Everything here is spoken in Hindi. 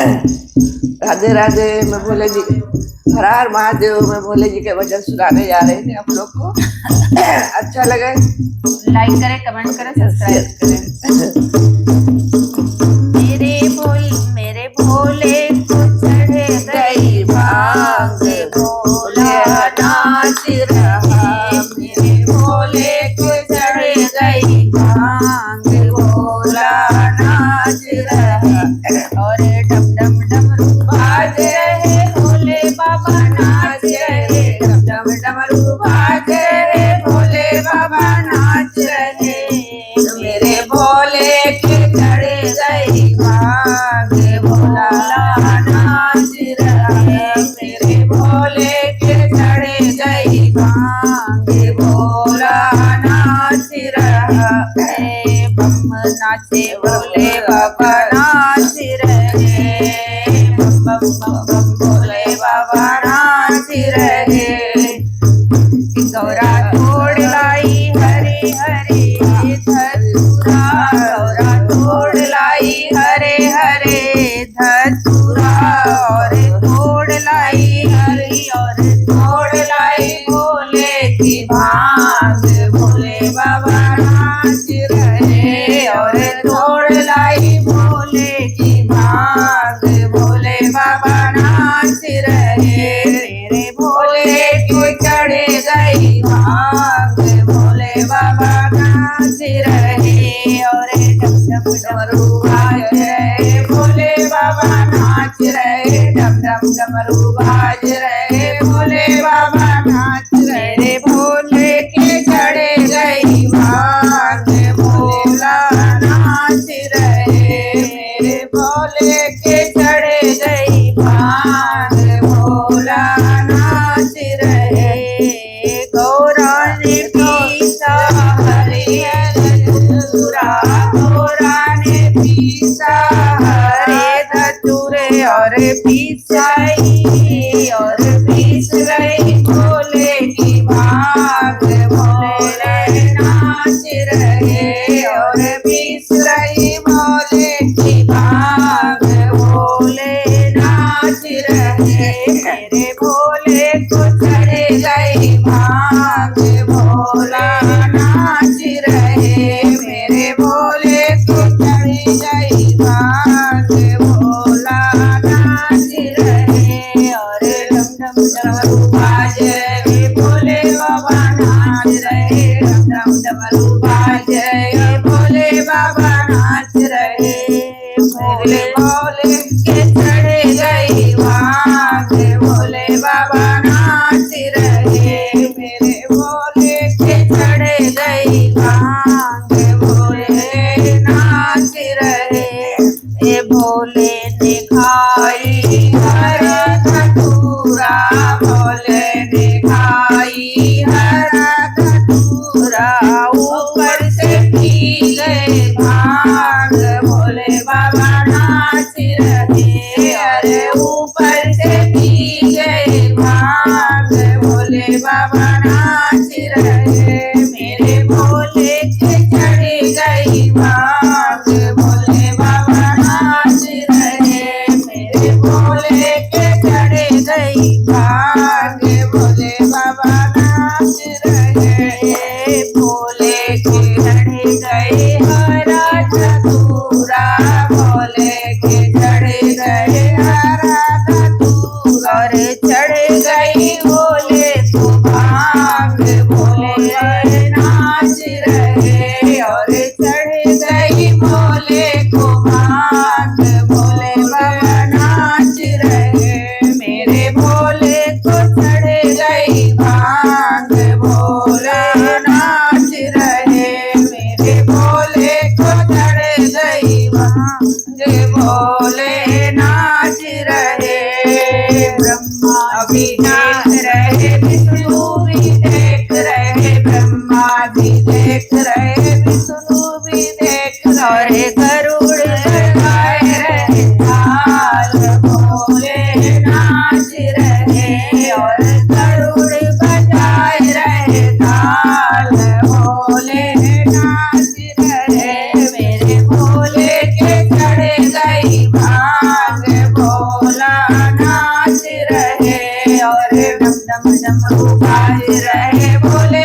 राधे राधे। मैं भोले जी, हर हर महादेव। मैं भोले जी के भजन सुनाने जा रहे थे आप लोग को। अच्छा लगे लाइक करें, कमेंट करें, सब्सक्राइब करें। मेरे भोले को चढ़े गई भांग, भोला नाच रहा। मेरे भोले को चढ़े गई भांग, भोला नाच रहा। और डम डम डमरू बाज रहे, भोले बाबा नाच रहे। डम डम डमरू बाज रहे, भोले बाबा नाच रहे। मेरे भोले के चढ़े गई भांग, भोला नाच रहे। मेरे भोले के चढ़े गई भांग, भोला नाच रहा। बम नाचे भोले बाबा नाच रहे। बम बम बम बम भोले बाबा नाच रहे। गौरा तोड़ लाई हरे हरे धतूरा, गौरा तोड़ लाई हरे हरे धतूरा। और तोड़ लाई हरी, और तोड़ लाई भोले की भांग, भोले बाबा नाच रहे। और तोड़ लाई भोले की भांग, भोले बाबा नाच रहे। मेरे भोले को चढ़े गई भांग, भोले बाबा नाच रहे। और डम डम डमरू बाज रहे, भोले बाबा नाच रहे। डम डम डमरू बाज रहे, भोले बाबा नाच रहे। भोले के चढ़े गई भांग, भोला नाच रहे। मेरे भोले के चढ़े गई भांग, भोला नाच रहे। गौरा ने पीसा हरियर धतूरा, गौरा ने पीसा हरे धतूरे। और पीसाई, और पीस गई भोले की भांग, भोले नाच रहे। और पीस गई भोले की भांग, भोले नाच रहे। मेरे भोले को चढ़े गई भांग, भोला नाच रहे। मेरे भोले को चढ़े गई भांग, भोला नाच रहे। और डम डम डमरू बाज रहे, भोले बाबा नाच रहे। डम डम डमरू बाज रहे, भोले बाबा नाच रहे। भोले भोले के चढ़े गई भांग, भोले बाबा नाच रहे। मेरे भोले के चढ़े गई भांग, भोले नाच रहे। ए भोले ने खाई हर धतूरा, भोले ने खाई हर धतूरा। ऊपर से पी गए भांग, भोले बाबा नाच रहे। अरे ऊपर से पी गए भांग, भोले बाबा नाच रहे। मेरे भोले के चढ़े गई भांग, भोले बाबा नाच रहे। मेरे भोले डम डम गाए रहे भोले